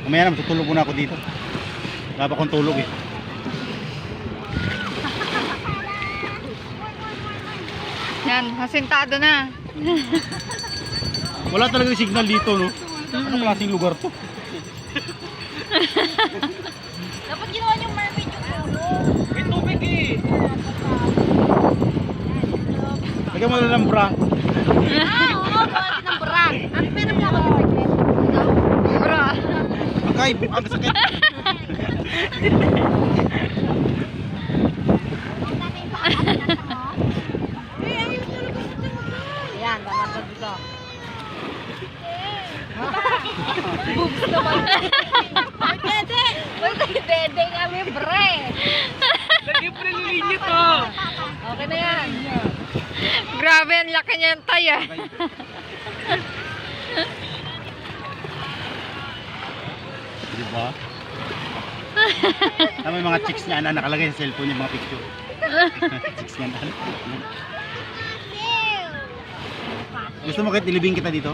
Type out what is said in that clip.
Mamaya na, matutulog muna ako dito. Wala pa akong tulog eh. Yan, hasintado na. Wala talaga yung signal dito, no? Anong klaseng lugar to? Dapat ginawa niyong mermaid yung ulo. May tubig eh. Lagyan mo na ng bra. Oo, bakit ng bra? Ang pera mo ako sa secret. Bra. Akay, ang sakit. Ayan, mamagod dito. Boobs naman. Dede! Dede kami, bre! Lagi pa nalilinya to. Okay na yan. Grabe, ang laki niya ng taya. Diba? Tama yung mga chicks niya, nakalagay sa cellphone yung mga picture. Chicks niya, Gusto mo kahit ilibing kita dito?